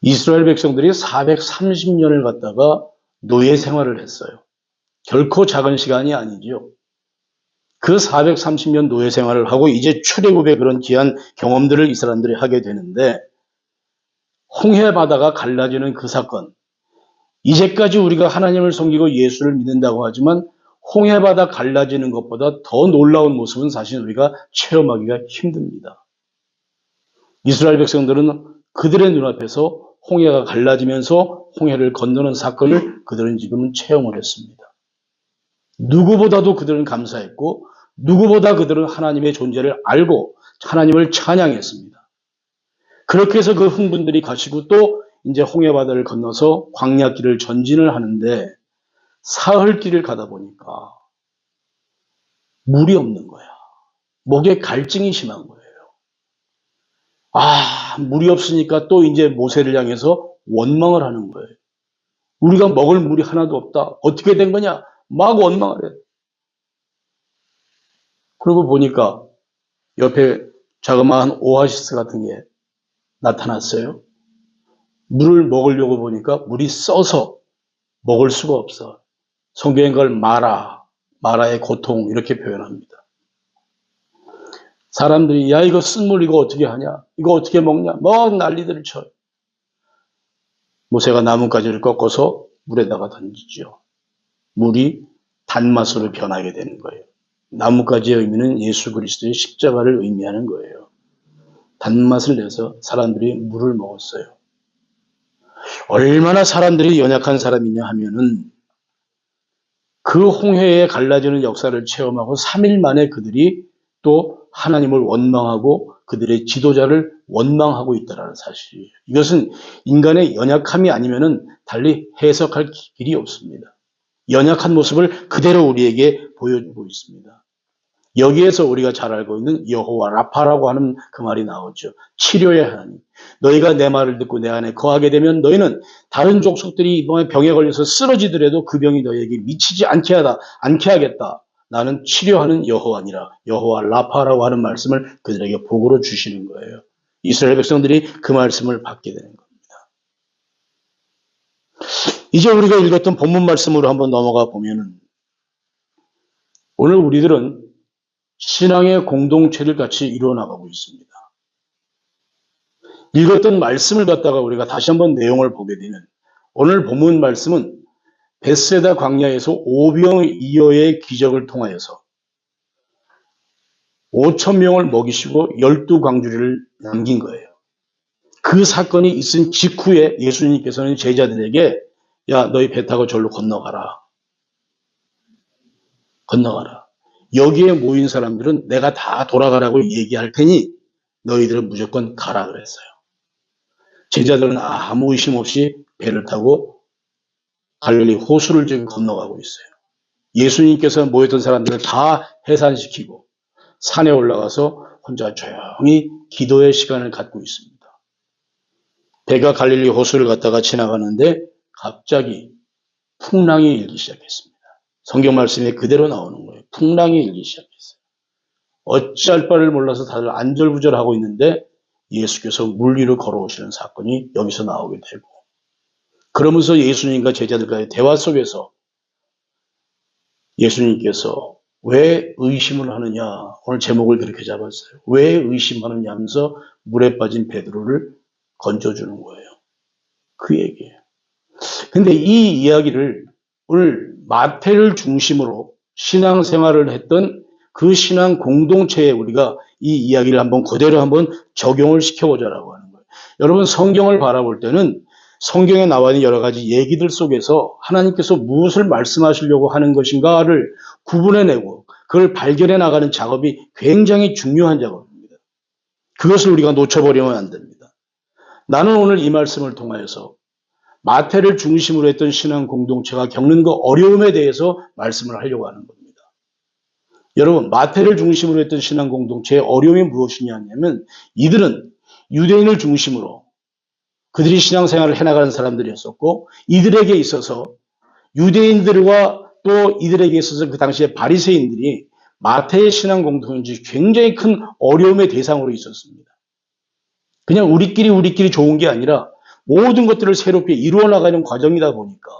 이스라엘 백성들이 430년을 갖다가 노예 생활을 했어요. 결코 작은 시간이 아니죠. 그 430년 노예 생활을 하고 이제 출애굽의 그런 귀한 경험들을 이 사람들이 하게 되는데, 홍해 바다가 갈라지는 그 사건, 이제까지 우리가 하나님을 섬기고 예수를 믿는다고 하지만 홍해 바다 갈라지는 것보다 더 놀라운 모습은 사실 우리가 체험하기가 힘듭니다. 이스라엘 백성들은 그들의 눈앞에서 홍해가 갈라지면서 홍해를 건너는 사건을 그들은 지금은 체험을 했습니다. 누구보다도 그들은 감사했고, 누구보다 그들은 하나님의 존재를 알고 하나님을 찬양했습니다. 그렇게 해서 그 흥분들이 가시고 또 이제 홍해바다를 건너서 광야길을 전진을 하는데, 사흘길을 가다 보니까 물이 없는 거야. 목에 갈증이 심한 거예요. 물이 없으니까 또 이제 모세를 향해서 원망을 하는 거예요. 우리가 먹을 물이 하나도 없다. 어떻게 된 거냐? 막 원망을 해요. 그러고 보니까 옆에 자그마한 오아시스 같은 게 나타났어요. 물을 먹으려고 보니까 물이 써서 먹을 수가 없어. 성경에 그걸 마라의 고통 이렇게 표현합니다. 사람들이 야 이거 쓴 물 이거 어떻게 하냐? 이거 어떻게 먹냐? 막 난리들을 쳐요. 모세가 나뭇가지를 꺾어서 물에다가 던지죠. 물이 단맛으로 변하게 되는 거예요. 나뭇가지의 의미는 예수 그리스도의 십자가를 의미하는 거예요. 단맛을 내서 사람들이 물을 먹었어요. 얼마나 사람들이 연약한 사람이냐 하면은 그 홍해에 갈라지는 역사를 체험하고 3일 만에 그들이 또 하나님을 원망하고 그들의 지도자를 원망하고 있다는 사실이에요. 이것은 인간의 연약함이 아니면은 달리 해석할 길이 없습니다. 연약한 모습을 그대로 우리에게 보여주고 있습니다. 여기에서 우리가 잘 알고 있는 여호와 라파라고 하는 그 말이 나오죠. 치료의 하나님. 너희가 내 말을 듣고 내 안에 거하게 되면 너희는 다른 족속들이 이번에 병에 걸려서 쓰러지더라도 그 병이 너희에게 미치지 않게 하겠다. 나는 치료하는 여호와니라. 여호와 라파라고 하는 말씀을 그들에게 복으로 주시는 거예요. 이스라엘 백성들이 그 말씀을 받게 되는 겁니다. 이제 우리가 읽었던 본문 말씀으로 한번 넘어가 보면은, 오늘 우리들은 신앙의 공동체를 같이 이루어나가고 있습니다. 읽었던 말씀을 갖다가 우리가 다시 한번 내용을 보게 되면, 오늘 본문 말씀은 벳세다 광야에서 오병이어의 기적을 통하여서 5,000명을 먹이시고 12광주리를 남긴 거예요. 그 사건이 있은 직후에 예수님께서는 제자들에게 야 너희 배 타고 절로 건너가라. 여기에 모인 사람들은 내가 다 돌아가라고 얘기할 테니 너희들은 무조건 가라 그랬어요. 제자들은 아무 의심 없이 배를 타고 갈릴리 호수를 지금 건너가고 있어요. 예수님께서 모였던 사람들을 다 해산시키고 산에 올라가서 혼자 조용히 기도의 시간을 갖고 있습니다. 배가 갈릴리 호수를 갔다가 지나가는데 갑자기 풍랑이 일기 시작했습니다. 성경 말씀에 그대로 나오는 거예요. 풍랑이 일기 시작했어요. 어찌할 바를 몰라서 다들 안절부절하고 있는데 예수께서 물 위로 걸어오시는 사건이 여기서 나오게 되고, 그러면서 예수님과 제자들과의 대화 속에서 예수님께서 왜 의심을 하느냐, 오늘 제목을 그렇게 잡았어요. 왜 의심하느냐 하면서 물에 빠진 베드로를 건져주는 거예요. 그 얘기예요. 근데 이 이야기를 오늘 마태를 중심으로 신앙생활을 했던 그 신앙 공동체에 우리가 이 이야기를 한번 그대로 한번 적용을 시켜보자라고 하는 거예요. 여러분, 성경을 바라볼 때는 성경에 나와 있는 여러 가지 얘기들 속에서 하나님께서 무엇을 말씀하시려고 하는 것인가를 구분해내고 그걸 발견해 나가는 작업이 굉장히 중요한 작업입니다. 그것을 우리가 놓쳐버리면 안 됩니다. 나는 오늘 이 말씀을 통하여서 마태를 중심으로 했던 신앙 공동체가 겪는 그 어려움에 대해서 말씀을 하려고 하는 겁니다. 여러분, 마태를 중심으로 했던 신앙 공동체의 어려움이 무엇이냐면, 이들은 유대인을 중심으로 그들이 신앙생활을 해나가는 사람들이었었고, 이들에게 있어서 유대인들과 또 이들에게 있어서 그 당시에 바리새인들이 마태의 신앙 공동체에 굉장히 큰 어려움의 대상으로 있었습니다. 그냥 우리끼리 좋은 게 아니라 모든 것들을 새롭게 이루어 나가는 과정이다 보니까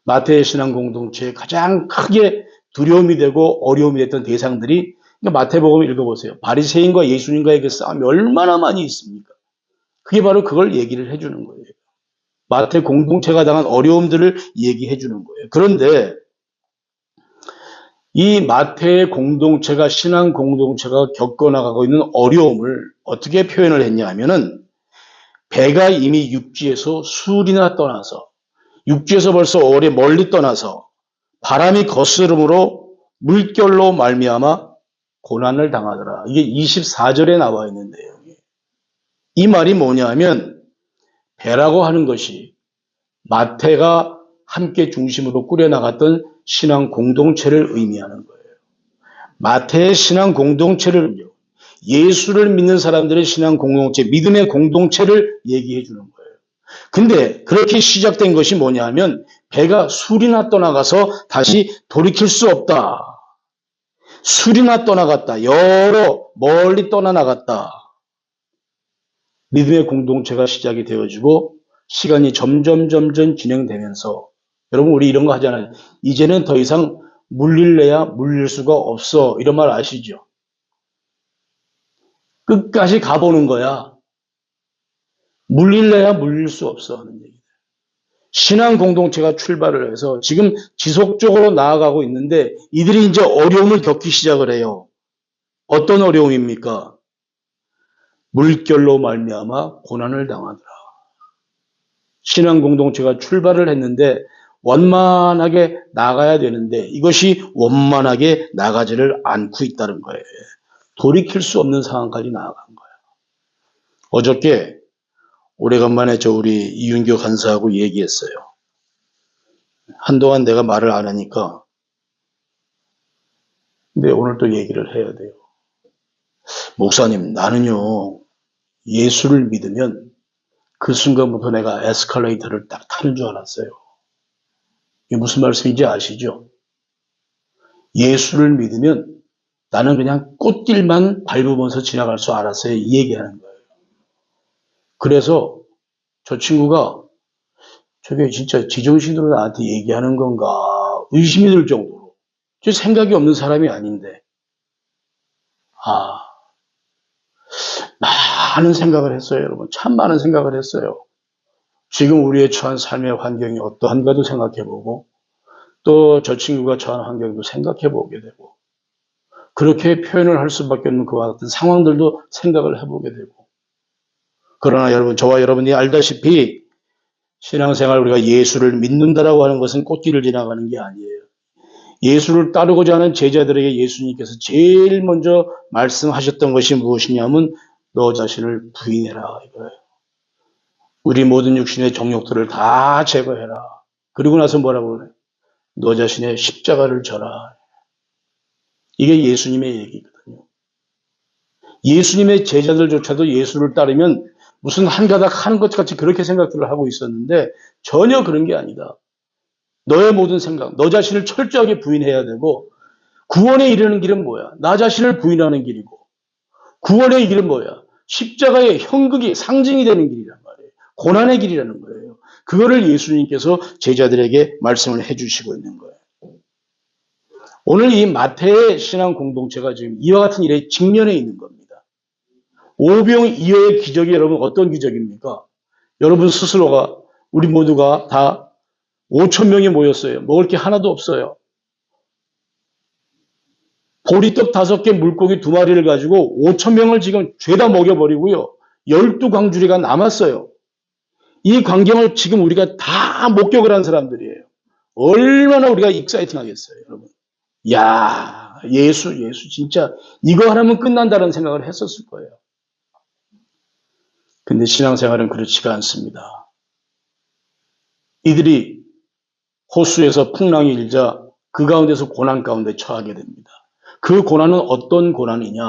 마태의 신앙 공동체에 가장 크게 두려움이 되고 어려움이 됐던 대상들이, 그러니까 마태복음 읽어보세요. 바리새인과 예수님과의 그 싸움이 얼마나 많이 있습니까? 그게 바로 그걸 얘기를 해주는 거예요. 마태 공동체가 당한 어려움들을 얘기해 주는 거예요. 그런데 이 마태의 공동체가, 신앙 공동체가 겪어나가고 있는 어려움을 어떻게 표현을 했냐 하면은, 배가 이미 육지에서 수리나 떠나서, 육지에서 벌써 오래 멀리 떠나서 바람이 거스름으로 물결로 말미암아 고난을 당하더라. 이게 24절에 나와 있는데요. 이 말이 뭐냐 하면, 배라고 하는 것이 마태가 함께 중심으로 꾸려나갔던 신앙 공동체를 의미하는 거예요. 마태의 신앙 공동체를, 예수를 믿는 사람들의 신앙 공동체, 믿음의 공동체를 얘기해 주는 거예요. 근데 그렇게 시작된 것이 뭐냐 하면, 배가 술이나 떠나가서 다시 돌이킬 수 없다. 술이나 떠나갔다. 여러 멀리 떠나나갔다. 믿음의 공동체가 시작이 되어지고 시간이 점점 진행되면서, 여러분 우리 이런 거 하잖아요. 이제는 더 이상 물릴래야 물릴 수가 없어. 이런 말 아시죠? 끝까지 가보는 거야. 물릴래야 물릴 수 없어 하는 얘기예요. 신앙 공동체가 출발을 해서 지금 지속적으로 나아가고 있는데, 이들이 이제 어려움을 겪기 시작을 해요. 어떤 어려움입니까? 물결로 말미암아 고난을 당하더라. 신앙 공동체가 출발을 했는데 원만하게 나가야 되는데 이것이 원만하게 나가지를 않고 있다는 거예요. 돌이킬 수 없는 상황까지 나아간 거예요. 어저께 오래간만에 우리 이윤교 간사하고 얘기했어요. 한동안 내가 말을 안 하니까, 근데 오늘 또 얘기를 해야 돼요. 목사님, 나는요, 예수를 믿으면 그 순간부터 내가 에스컬레이터를 딱 타는 줄 알았어요. 이게 무슨 말씀인지 아시죠? 예수를 믿으면 나는 그냥 꽃길만 밟으면서 지나갈 줄 알았어요. 이 얘기하는 거예요. 그래서 저 친구가 저게 진짜 지정신으로 나한테 얘기하는 건가 의심이 들 정도로, 저 생각이 없는 사람이 아닌데, 많은 생각을 했어요. 여러분, 참 많은 생각을 했어요. 지금 우리의 처한 삶의 환경이 어떠한가도 생각해보고, 또 저 친구가 처한 환경도 생각해보게 되고, 그렇게 표현을 할 수밖에 없는 그와 같은 상황들도 생각을 해보게 되고. 그러나 여러분, 저와 여러분이 알다시피 신앙생활, 우리가 예수를 믿는다라고 하는 것은 꽃길을 지나가는 게 아니에요. 예수를 따르고자 하는 제자들에게 예수님께서 제일 먼저 말씀하셨던 것이 무엇이냐면, 너 자신을 부인해라 이거예요. 우리 모든 육신의 정욕들을 다 제거해라. 그리고 나서 뭐라고 그래요? 너 자신의 십자가를 져라. 이게 예수님의 얘기거든요. 예수님의 제자들조차도 예수를 따르면 무슨 한 가닥 하는 것 같이 그렇게 생각들을 하고 있었는데, 전혀 그런 게 아니다. 너의 모든 생각, 너 자신을 철저하게 부인해야 되고, 구원에 이르는 길은 뭐야? 나 자신을 부인하는 길이고, 구원의 길은 뭐야? 십자가의 형극이 상징이 되는 길이란 말이에요. 고난의 길이라는 거예요. 그거를 예수님께서 제자들에게 말씀을 해주시고 있는 거예요. 오늘 이 마태의 신앙 공동체가 지금 이와 같은 일에 직면해 있는 겁니다. 오병이어의 기적이 여러분 어떤 기적입니까? 여러분 스스로가, 우리 모두가 다 5천 명이 모였어요. 먹을 게 하나도 없어요. 보리떡 5개, 물고기 2마리를 가지고 5천 명을 지금 죄다 먹여버리고요. 12광주리가 남았어요. 이 광경을 지금 우리가 다 목격을 한 사람들이에요. 얼마나 우리가 익사이팅 하겠어요, 여러분. 야, 예수 진짜 이거 하나면 끝난다는 생각을 했었을 거예요. 근데 신앙생활은 그렇지가 않습니다. 이들이 호수에서 풍랑이 일자 그 가운데서 고난 가운데 처하게 됩니다. 그 고난은 어떤 고난이냐?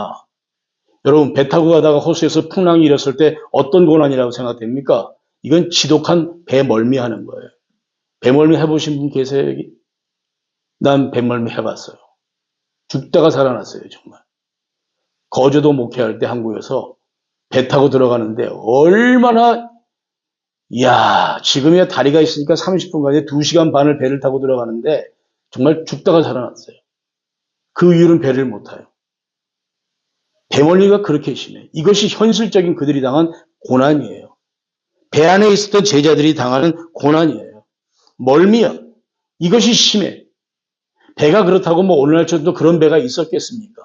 여러분, 배 타고 가다가 호수에서 풍랑이 일었을 때 어떤 고난이라고 생각됩니까? 이건 지독한 배멀미하는 거예요. 배멀미 해보신 분 계세요, 여기? 난 배멀미 해봤어요. 죽다가 살아났어요, 정말. 거제도 목회할 때 한국에서 배 타고 들어가는데 얼마나 이야, 지금이야 다리가 있으니까 30분간에 2시간 반을 배를 타고 들어가는데 정말 죽다가 살아났어요. 그 이유는 배를 못 타요. 배멀미가 그렇게 심해. 이것이 현실적인 그들이 당한 고난이에요. 배 안에 있었던 제자들이 당하는 고난이에요. 멀미야. 이것이 심해. 배가 그렇다고 뭐 오늘날처럼도 그런 배가 있었겠습니까?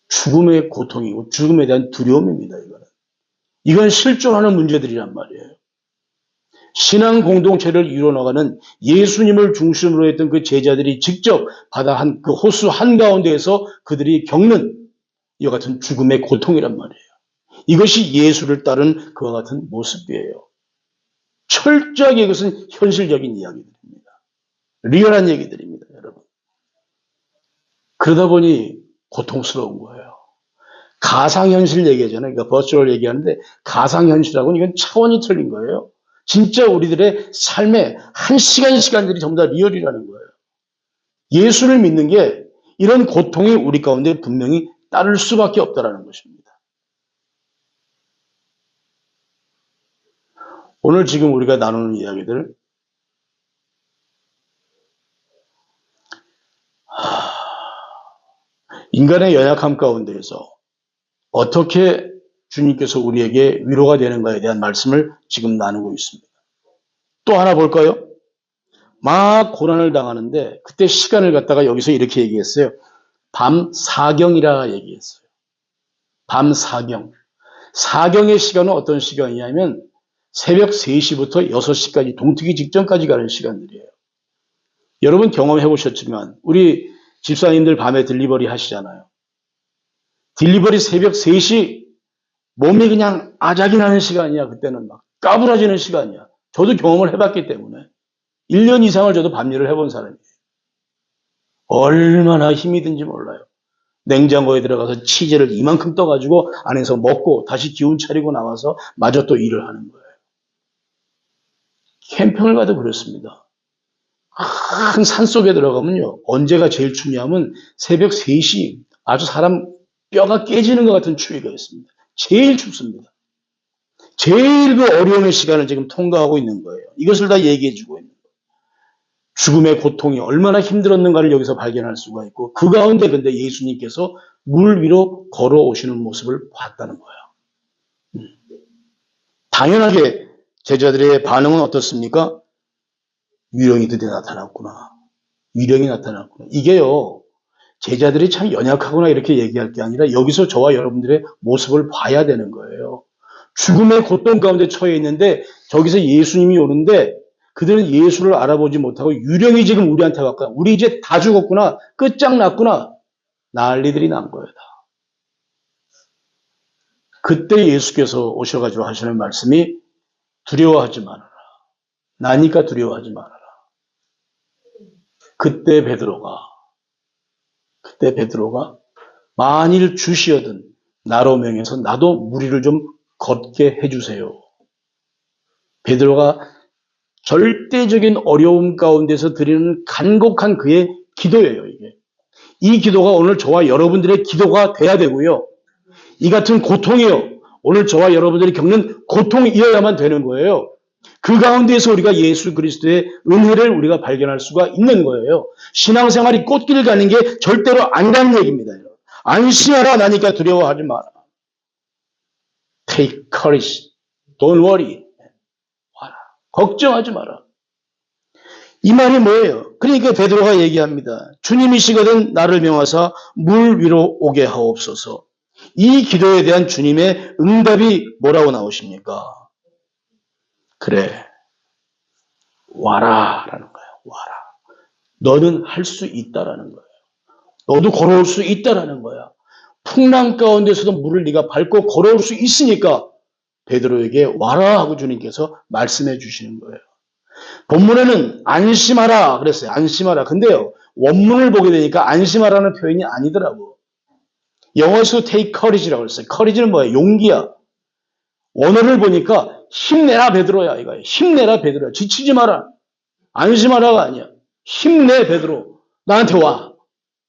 죽음의 고통이고 죽음에 대한 두려움입니다. 이건 실존하는 문제들이란 말이에요. 신앙 공동체를 이루어나가는 예수님을 중심으로 했던 그 제자들이 직접 바다 그 호수 한가운데에서 그들이 겪는 이와 같은 죽음의 고통이란 말이에요. 이것이 예수를 따른 그와 같은 모습이에요. 철저하게 이것은 현실적인 이야기들입니다. 리얼한 얘기들입니다, 여러분. 그러다 보니 고통스러운 거예요. 가상현실 얘기하잖아요. 그러니까 버추얼 얘기하는데 가상현실하고는 이건 차원이 틀린 거예요. 진짜 우리들의 삶의 한 시간들이 전부 다 리얼이라는 거예요. 예수를 믿는 게 이런 고통이 우리 가운데 분명히 따를 수밖에 없다는 것입니다. 오늘 지금 우리가 나누는 이야기들, 인간의 연약함 가운데에서 어떻게 주님께서 우리에게 위로가 되는가에 대한 말씀을 지금 나누고 있습니다. 또 하나 볼까요? 막 고난을 당하는데 그때 시간을 갖다가 여기서 이렇게 얘기했어요. 밤 사경이라 얘기했어요. 밤 사경. 사경의 시간은 어떤 시간이냐면 새벽 3시부터 6시까지 동트기 직전까지 가는 시간들이에요. 여러분 경험해 보셨지만 우리 집사님들 밤에 딜리버리 하시잖아요. 딜리버리 새벽 3시 몸이 그냥 아작이 나는 시간이야. 그때는 막 까부라지는 시간이야. 저도 경험을 해봤기 때문에 1년 이상을 저도 밤일을 해본 사람이에요. 얼마나 힘이 든지 몰라요. 냉장고에 들어가서 치즈를 이만큼 떠가지고 안에서 먹고 다시 기운 차리고 나와서 마저 또 일을 하는 거예요. 캠핑을 가도 그렇습니다. 큰 산속에 들어가면요. 언제가 제일 춥냐면 새벽 3시 아주 사람 뼈가 깨지는 것 같은 추위가 있습니다. 제일 춥습니다. 제일 그 어려움의 시간을 지금 통과하고 있는 거예요. 이것을 다 얘기해 주고 있는 거예요. 죽음의 고통이 얼마나 힘들었는가를 여기서 발견할 수가 있고 그 가운데 근데 예수님께서 물 위로 걸어오시는 모습을 봤다는 거예요. 당연하게 제자들의 반응은 어떻습니까? 유령이 드디어 나타났구나. 유령이 나타났구나. 이게요. 제자들이 참 연약하구나 이렇게 얘기할 게 아니라 여기서 저와 여러분들의 모습을 봐야 되는 거예요. 죽음의 고통 가운데 처해 있는데 저기서 예수님이 오는데 그들은 예수를 알아보지 못하고 유령이 지금 우리한테 왔구나. 우리 이제 다 죽었구나. 끝장났구나. 난리들이 난 거예요. 그때 예수께서 오셔가지고 하시는 말씀이 두려워하지 말아라. 나니까 두려워하지 말아라. 그때 베드로가 만일 주시어든 나로 명해서 나도 무리를 좀 걷게 해주세요. 베드로가 절대적인 어려움 가운데서 드리는 간곡한 그의 기도예요. 이게. 이 기도가 오늘 저와 여러분들의 기도가 돼야 되고요. 이 같은 고통이요. 오늘 저와 여러분들이 겪는 고통이어야만 되는 거예요. 그 가운데에서 우리가 예수 그리스도의 은혜를 우리가 발견할 수가 있는 거예요. 신앙생활이 꽃길 가는 게 절대로 아니라는 얘기입니다. 안심하라. 나니까 두려워하지 마라. Take courage. Don't worry. 걱정하지 마라. 이 말이 뭐예요? 그러니까 베드로가 얘기합니다. 주님이시거든 나를 명하사 물 위로 오게 하옵소서. 이 기도에 대한 주님의 응답이 뭐라고 나오십니까? 그래. 와라 라는 거예요. 와라. 너는 할 수 있다라는 거예요. 너도 걸어올 수 있다라는 거야. 풍랑 가운데서도 물을 네가 밟고 걸어올 수 있으니까 베드로에게 와라 하고 주님께서 말씀해 주시는 거예요. 본문에는 안심하라 그랬어요. 안심하라. 근데요. 원문을 보게 되니까 안심하라는 표현이 아니더라고. 영어에서 take courage라고 그랬어요. courage는 뭐예요? 용기야. 원어를 보니까 힘내라 베드로야 이거예요. 힘내라 베드로야. 지치지 마라. 안심하라가 아니야. 힘내 베드로. 나한테 와.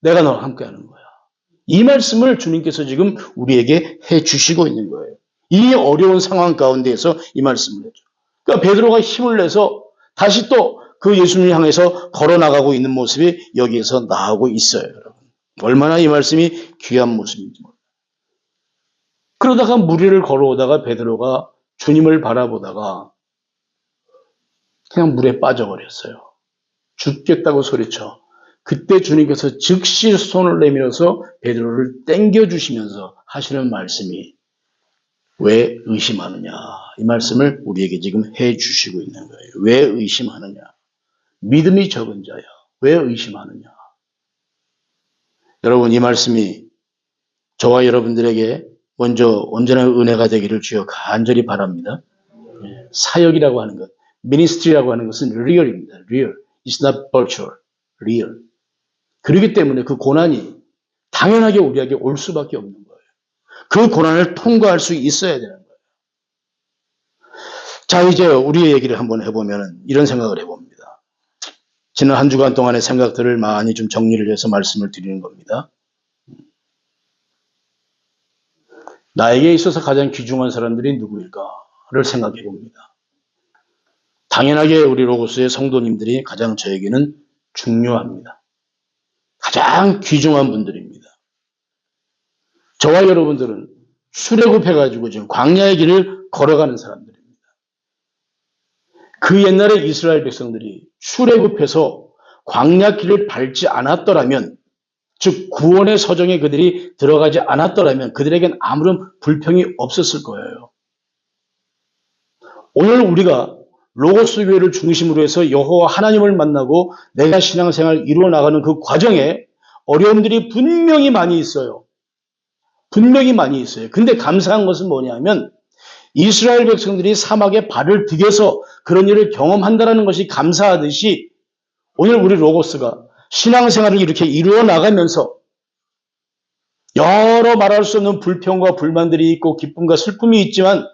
내가 너와 함께 하는 거야. 이 말씀을 주님께서 지금 우리에게 해 주시고 있는 거예요. 이 어려운 상황 가운데에서 이 말씀을 해줘. 그러니까 베드로가 힘을 내서 다시 또 그 예수님을 향해서 걸어나가고 있는 모습이 여기에서 나오고 있어요, 여러분. 얼마나 이 말씀이 귀한 모습인지 몰라요. 그러다가 무리를 걸어오다가 베드로가 주님을 바라보다가 그냥 물에 빠져버렸어요. 죽겠다고 소리쳐. 그때 주님께서 즉시 손을 내밀어서 베드로를 땡겨주시면서 하시는 말씀이 왜 의심하느냐. 이 말씀을 우리에게 지금 해주시고 있는 거예요. 왜 의심하느냐. 믿음이 적은 자야. 왜 의심하느냐. 여러분, 이 말씀이 저와 여러분들에게 먼저 언제나 은혜가 되기를 주여 간절히 바랍니다. 사역이라고 하는 것, 미니스트리라고 하는 것은 리얼입니다. 리얼. It's not virtual. 리얼. 그렇기 때문에 그 고난이 당연하게 우리에게 올 수밖에 없는 거예요. 그 고난을 통과할 수 있어야 되는 거예요. 자, 이제 우리의 얘기를 한번 해보면 이런 생각을 해봅니다. 지난 한 주간 동안의 생각들을 많이 좀 정리를 해서 말씀을 드리는 겁니다. 나에게 있어서 가장 귀중한 사람들이 누구일까를 생각해 봅니다. 당연하게 우리 로고스의 성도님들이 가장 저에게는 중요합니다. 가장 귀중한 분들입니다. 저와 여러분들은 출애굽해가지고 지금 광야의 길을 걸어가는 사람들입니다. 그 옛날에 이스라엘 백성들이 출애굽해서 광야 길을 밟지 않았더라면, 즉 구원의 서정에 그들이 들어가지 않았더라면 그들에겐 아무런 불평이 없었을 거예요. 오늘 우리가 로고스 교회를 중심으로 해서 여호와 하나님을 만나고 내가 신앙생활을 이루어 나가는 그 과정에 어려움들이 분명히 많이 있어요. 분명히 많이 있어요. 근데 감사한 것은 뭐냐면 이스라엘 백성들이 사막에 발을 디뎌서 그런 일을 경험한다는 것이 감사하듯이 오늘 우리 로고스가 신앙생활을 이렇게 이루어 나가면서 여러 말할 수 없는 불평과 불만들이 있고 기쁨과 슬픔이 있지만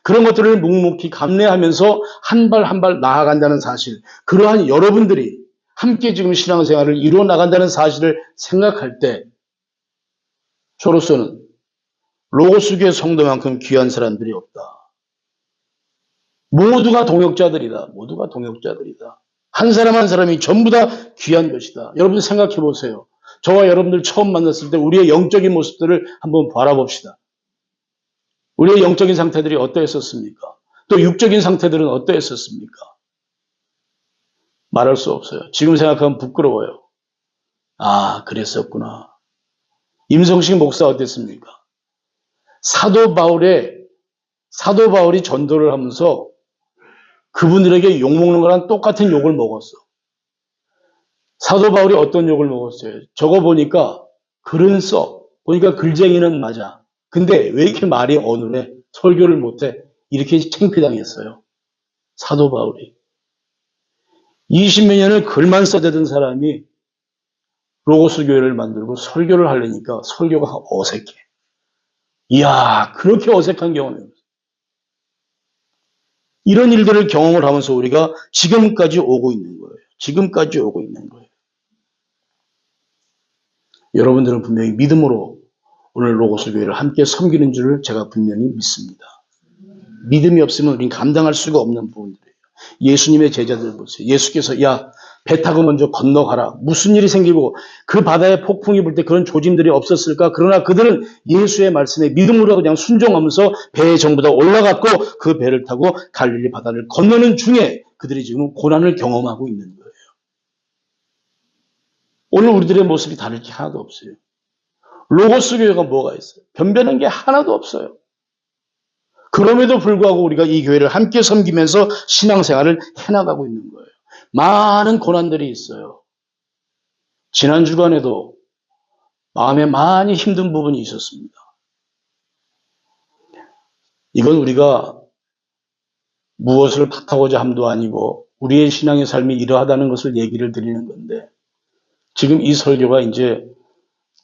그런 것들을 묵묵히 감내하면서 한 발 한 발 나아간다는 사실, 그러한 여러분들이 함께 지금 신앙생활을 이루어 나간다는 사실을 생각할 때 저로서는 로고스교의 성도만큼 귀한 사람들이 없다. 모두가 동역자들이다. 모두가 동역자들이다. 한 사람 한 사람이 전부 다 귀한 것이다. 여러분 생각해 보세요. 저와 여러분들 처음 만났을 때 우리의 영적인 모습들을 한번 바라봅시다. 우리의 영적인 상태들이 어떠했었습니까? 또 육적인 상태들은 어떠했었습니까? 말할 수 없어요. 지금 생각하면 부끄러워요. 아, 그랬었구나. 임성식 목사 어땠습니까? 사도 바울이 전도를 하면서 그분들에게 욕먹는 거랑 똑같은 욕을 먹었어. 사도 바울이 어떤 욕을 먹었어요? 저거 보니까 글은 써. 보니까 글쟁이는 맞아. 근데 왜 이렇게 말이 어눌해? 설교를 못해? 이렇게 창피당했어요. 사도 바울이. 20몇 년을 글만 써대던 사람이 로고스 교회를 만들고 설교를 하려니까 설교가 어색해. 이야, 그렇게 어색한 경험이 없어요. 이런 일들을 경험을 하면서 우리가 지금까지 오고 있는 거예요. 지금까지 오고 있는 거예요. 여러분들은 분명히 믿음으로 오늘 로고스 교회를 함께 섬기는 줄을 제가 분명히 믿습니다. 믿음이 없으면 우리는 감당할 수가 없는 부분들이에요. 예수님의 제자들 보세요. 예수께서 야, 배 타고 먼저 건너가라. 무슨 일이 생기고 그 바다에 폭풍이 불 때 그런 조짐들이 없었을까? 그러나 그들은 예수의 말씀에 믿음으로 그냥 순종하면서 배에 전부 다 올라갔고 그 배를 타고 갈릴리 바다를 건너는 중에 그들이 지금 고난을 경험하고 있는 거예요. 오늘 우리들의 모습이 다를 게 하나도 없어요. 로고스 교회가 뭐가 있어요? 변변한 게 하나도 없어요. 그럼에도 불구하고 우리가 이 교회를 함께 섬기면서 신앙생활을 해나가고 있는 거예요. 많은 고난들이 있어요. 지난 주간에도 마음에 많이 힘든 부분이 있었습니다. 이건 우리가 무엇을 탓하고자 함도 아니고 우리의 신앙의 삶이 이러하다는 것을 얘기를 드리는 건데 지금 이 설교가 이제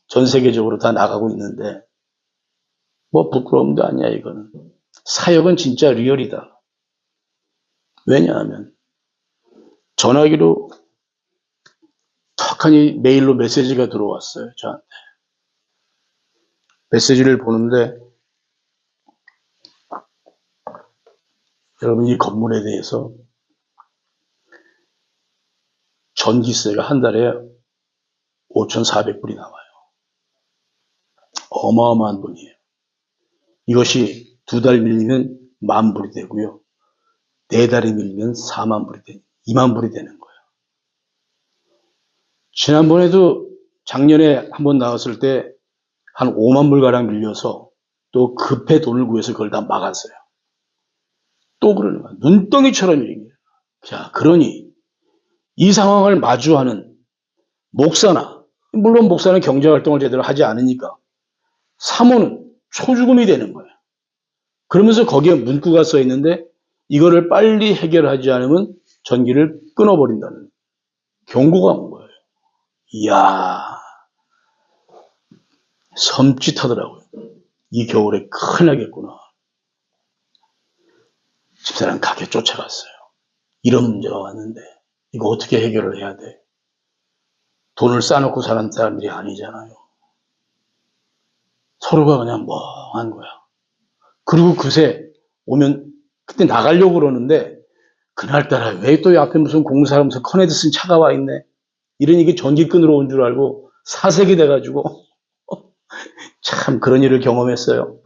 전 세계적으로 다 나가고 있는데 뭐 부끄러움도 아니야 이거는. 사역은 진짜 리얼이다. 왜냐하면 전화기로 턱하니 메일로 메시지가 들어왔어요. 저한테. 메시지를 보는데 여러분, 이 건물에 대해서 전기세가 한 달에 5,400불이 나와요. 어마어마한 돈이에요. 이것이 2달 밀리면 10,000불이 되고요. 4달이 밀리면 40,000불이 되는, 20,000불이 되는 거예요. 지난번에도 작년에 한번 나왔을 때 한 50,000불가량 밀려서 또 급해 돈을 구해서 그걸 다 막았어요. 또 그러는 거야. 눈덩이처럼 일인 거예요. 자, 그러니 이 상황을 마주하는 목사나, 물론 목사는 경제활동을 제대로 하지 않으니까 사모는 초죽음이 되는 거예요. 그러면서 거기에 문구가 써 있는데 이거를 빨리 해결하지 않으면 전기를 끊어버린다는 경고가 온 거예요. 이야, 섬찟하더라고요. 이 겨울에 큰일 나겠구나. 집사람 가게 쫓아갔어요. 이런 문제가 왔는데 이거 어떻게 해결을 해야 돼? 돈을 쌓아놓고 사는 사람들이 아니잖아요. 서로가 그냥 멍한 거야. 그리고 그새 오면 그때 나가려고 그러는데 그날따라 왜 또 앞에 무슨 공사하면서 커네드 쓴 차가 와 있네. 이러니 전기 끊으러 온 줄 알고 사색이 돼가지고 참 그런 일을 경험했어요.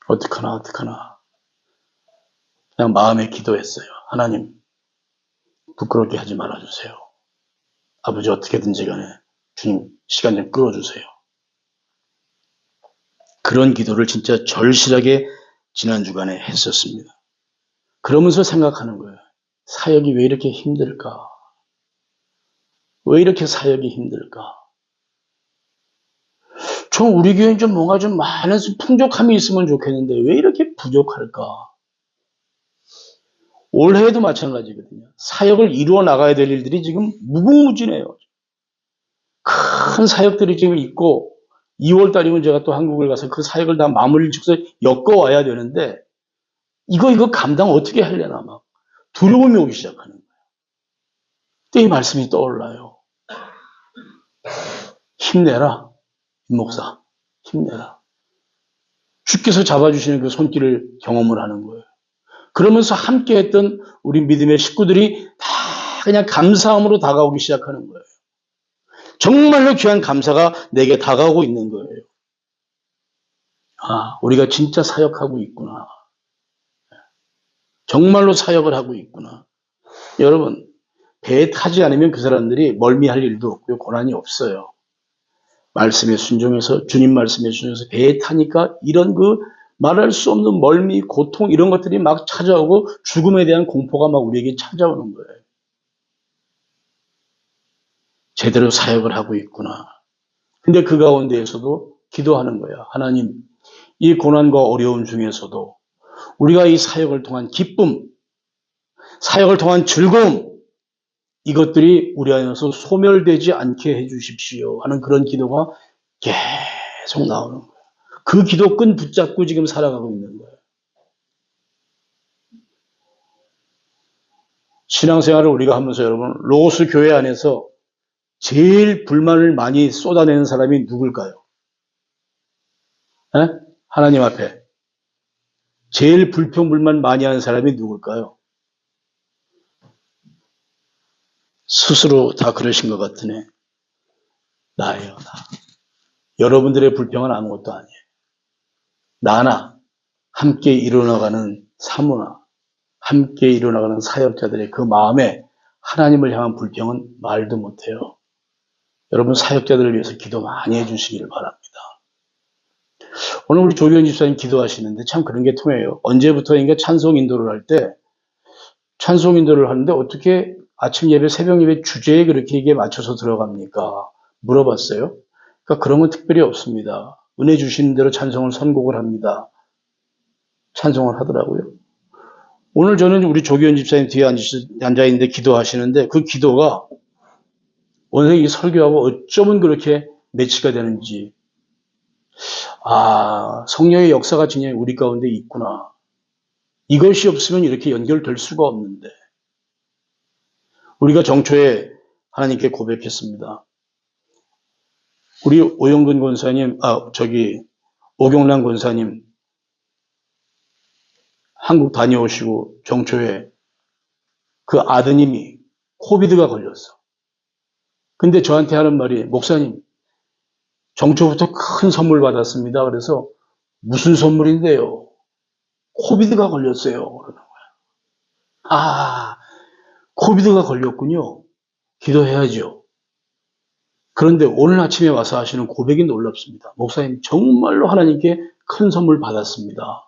어떡하나. 그냥 마음에 기도했어요. 하나님, 부끄럽게 하지 말아주세요. 아버지 어떻게든지 간에 주님 시간 좀 끌어주세요. 그런 기도를 진짜 절실하게 지난 주간에 했었습니다. 그러면서 생각하는 거예요. 사역이 왜 이렇게 힘들까? 왜 이렇게 사역이 힘들까? 좀 우리 교회는 좀 뭔가 좀 많은 풍족함이 있으면 좋겠는데 왜 이렇게 부족할까? 올해에도 마찬가지거든요. 사역을 이루어 나가야 될 일들이 지금 무궁무진해요. 큰 사역들이 지금 있고 2월 달이면 제가 또 한국을 가서 그 사역을 다 마무리를 짓고서 엮어와야 되는데 이거 감당 어떻게 하려나 막 두려움이 오기 시작하는 거예요. 그때 이 말씀이 떠올라요. 힘내라, 임 목사. 힘내라. 주께서 잡아주시는 그 손길을 경험을 하는 거예요. 그러면서 함께 했던 우리 믿음의 식구들이 다 그냥 감사함으로 다가오기 시작하는 거예요. 정말로 귀한 감사가 내게 다가오고 있는 거예요. 아, 우리가 진짜 사역하고 있구나. 정말로 사역을 하고 있구나. 여러분, 배에 타지 않으면 그 사람들이 멀미할 일도 없고요. 고난이 없어요. 말씀에 순종해서, 주님 말씀에 순종해서 배에 타니까 이런 그 말할 수 없는 멀미, 고통 이런 것들이 막 찾아오고 죽음에 대한 공포가 막 우리에게 찾아오는 거예요. 제대로 사역을 하고 있구나. 근데 그 가운데에서도 기도하는 거야. 하나님, 이 고난과 어려움 중에서도 우리가 이 사역을 통한 기쁨, 사역을 통한 즐거움, 이것들이 우리 안에서 소멸되지 않게 해주십시오 하는 그런 기도가 계속 나오는 거예요. 그 기도 끈 붙잡고 지금 살아가고 있는 거예요. 신앙생활을 우리가 하면서 여러분, 로고스 교회 안에서 제일 불만을 많이 쏟아내는 사람이 누굴까요? 에? 하나님 앞에. 제일 불평불만 많이 하는 사람이 누굴까요? 스스로 다 그러신 것 같으네. 나예요, 나. 여러분들의 불평은 아무것도 아니에요. 나나 함께 일어나가는 사모나 함께 일어나가는 사역자들의 그 마음에 하나님을 향한 불평은 말도 못해요. 여러분 사역자들을 위해서 기도 많이 해주시기를 바랍니다. 오늘 우리 조기현 집사님 기도하시는데 참 그런 게 통해요. 언제부터인가 찬송 인도를 할 때 찬송 인도를 하는데 어떻게 아침 예배, 새벽 예배 주제에 그렇게 이게 맞춰서 들어갑니까? 물어봤어요. 그러니까 그런 건 특별히 없습니다. 은혜 주시는 대로 찬송을 선곡을 합니다. 찬송을 하더라고요. 오늘 저는 우리 조기현 집사님 뒤에 앉아있는데 기도하시는데 그 기도가 오늘 이 설교하고 어쩌면 그렇게 매치가 되는지 아 성령의 역사가 진짜 우리 가운데 있구나. 이것이 없으면 이렇게 연결될 수가 없는데 우리가 정초에 하나님께 고백했습니다. 우리 오영근 권사님, 오경란 권사님 한국 다녀오시고 정초에 그 아드님이 코비드가 걸렸어. 근데 저한테 하는 말이, 목사님, 정초부터 큰 선물 받았습니다. 그래서 무슨 선물인데요? 코비드가 걸렸어요. 그러는 거야. 아, 코비드가 걸렸군요. 기도해야죠. 그런데 오늘 아침에 와서 하시는 고백이 놀랍습니다. 목사님, 정말로 하나님께 큰 선물 받았습니다.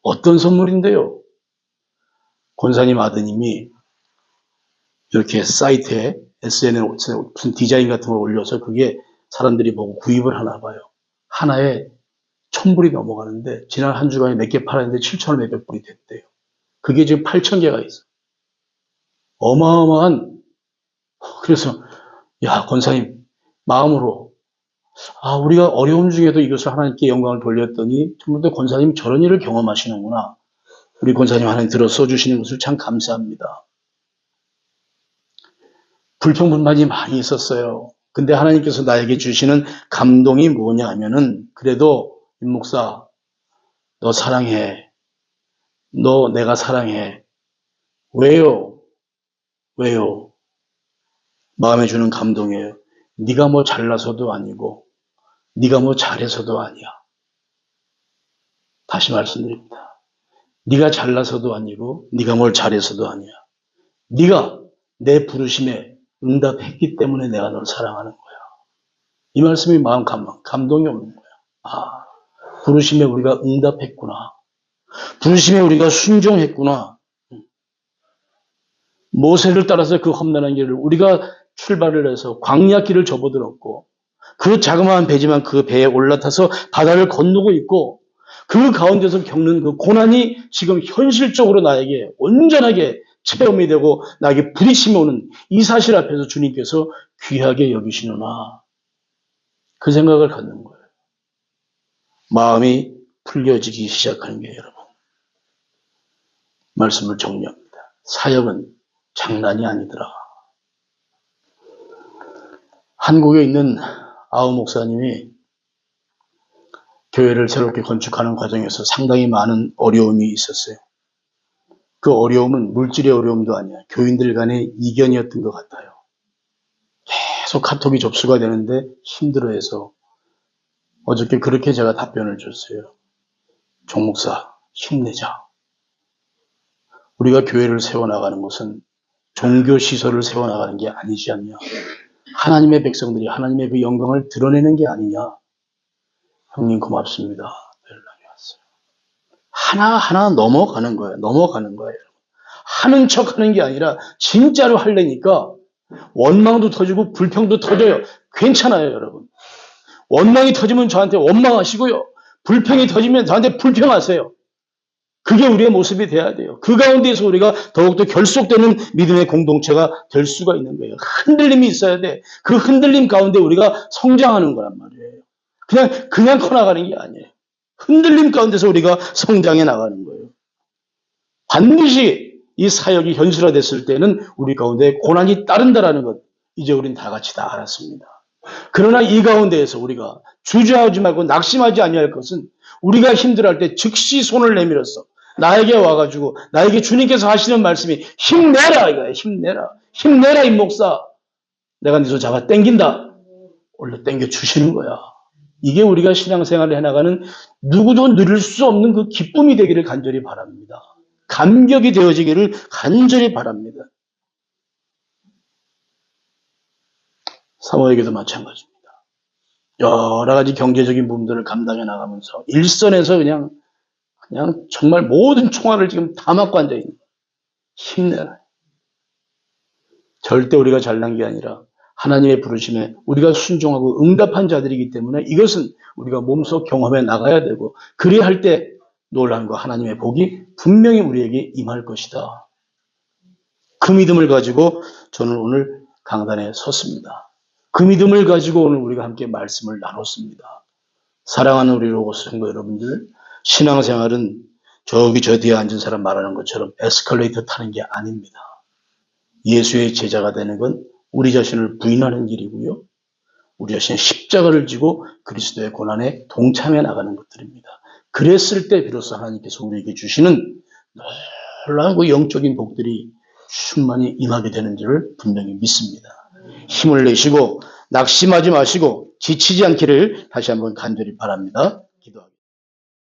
어떤 선물인데요? 권사님 아드님이 이렇게 사이트에 SNS에 무슨 디자인 같은 걸 올려서 그게 사람들이 보고 구입을 하나 봐요. 하나에 1,000불이 넘어가는데 지난 한 주간에 몇 개 팔았는데 7,000원 몇백 불이 됐대요. 그게 지금 8,000개가 있어요. 어마어마한. 그래서 야, 권사님 마음으로 우리가 어려움 중에도 이것을 하나님께 영광을 돌렸더니 정말 권사님 저런 일을 경험하시는구나. 우리 권사님 하나님 들어 써주시는 것을 참 감사합니다. 불평불만이 많이 있었어요. 근데 하나님께서 나에게 주시는 감동이 뭐냐 하면은, 그래도 임 목사 너 사랑해. 너 내가 사랑해. 왜요? 왜요? 마음에 주는 감동이에요. 네가 뭐 잘나서도 아니고 네가 뭐 잘해서도 아니야. 다시 말씀드립니다. 네가 잘나서도 아니고 네가 뭘 잘해서도 아니야. 네가 내 부르심에 응답했기 때문에 내가 널 사랑하는 거야. 이 말씀이 마음 감동이 없는 거야. 부르심에 우리가 응답했구나. 부르심에 우리가 순종했구나. 모세를 따라서 그 험난한 길을 우리가 출발을 해서 광야 길을 접어들었고, 그 자그마한 배지만 그 배에 올라타서 바다를 건너고 있고, 그 가운데서 겪는 그 고난이 지금 현실적으로 나에게 온전하게 체험이 되고 나에게 부딪힘이 오는 이 사실 앞에서 주님께서 귀하게 여기시는구나. 그 생각을 갖는 거예요. 마음이 풀려지기 시작하는 게, 여러분. 말씀을 정리합니다. 사역은 장난이 아니더라. 한국에 있는 아우 목사님이 교회를 새롭게 건축하는 과정에서 상당히 많은 어려움이 있었어요. 그 어려움은 물질의 어려움도 아니야. 교인들 간의 이견이었던 것 같아요. 계속 카톡이 접수가 되는데 힘들어해서 어저께 그렇게 제가 답변을 줬어요. 종 목사, 힘내자. 우리가 교회를 세워나가는 것은 종교시설을 세워나가는 게 아니지 않냐. 하나님의 백성들이 하나님의 그 영광을 드러내는 게 아니냐. 형님 고맙습니다. 연락이 왔어요. 하나하나 넘어가는 거예요. 넘어가는 거예요. 하는 척 하는 게 아니라 진짜로 하려니까 원망도 터지고 불평도 터져요. 괜찮아요, 여러분. 원망이 터지면 저한테 원망하시고요. 불평이 터지면 저한테 불평하세요. 그게 우리의 모습이 돼야 돼요. 그 가운데서 우리가 더욱더 결속되는 믿음의 공동체가 될 수가 있는 거예요. 흔들림이 있어야 돼. 그 흔들림 가운데 우리가 성장하는 거란 말이에요. 그냥 커나가는 게 아니에요. 흔들림 가운데서 우리가 성장해 나가는 거예요. 반드시 이 사역이 현실화됐을 때는 우리 가운데 고난이 따른다라는 것, 이제 우린 다 같이 다 알았습니다. 그러나 이 가운데에서 우리가 주저하지 말고 낙심하지 아니할 것은, 우리가 힘들어할 때 즉시 손을 내밀어서 나에게 와가지고 나에게 주님께서 하시는 말씀이 힘내라 이거야. 힘내라 임 목사. 내가 네 손 잡아 당긴다. 원래 당겨 주시는 거야. 이게 우리가 신앙생활을 해나가는 누구도 누릴 수 없는 그 기쁨이 되기를 간절히 바랍니다. 감격이 되어지기를 간절히 바랍니다. 사모에게도 마찬가지입니다. 여러 가지 경제적인 부분들을 감당해 나가면서 일선에서 그냥 정말 모든 총알을 지금 다 맞고 앉아있는 거예요. 힘내라. 절대 우리가 잘난 게 아니라 하나님의 부르심에 우리가 순종하고 응답한 자들이기 때문에 이것은 우리가 몸소 경험해 나가야 되고, 그래야 할 때 놀라운 거 하나님의 복이 분명히 우리에게 임할 것이다. 그 믿음을 가지고 저는 오늘 강단에 섰습니다. 그 믿음을 가지고 오늘 우리가 함께 말씀을 나눴습니다. 사랑하는 우리 로고스 성도 여러분들, 신앙생활은 저기 저 뒤에 앉은 사람 말하는 것처럼 에스컬레이터 타는 게 아닙니다. 예수의 제자가 되는 건 우리 자신을 부인하는 길이고요. 우리 자신의 십자가를 지고 그리스도의 고난에 동참해 나가는 것들입니다. 그랬을 때 비로소 하나님께서 우리에게 주시는 놀라운 그 영적인 복들이 충만히 임하게 되는 줄을 분명히 믿습니다. 힘을 내시고 낙심하지 마시고 지치지 않기를 다시 한번 간절히 바랍니다. 기도하겠습니다.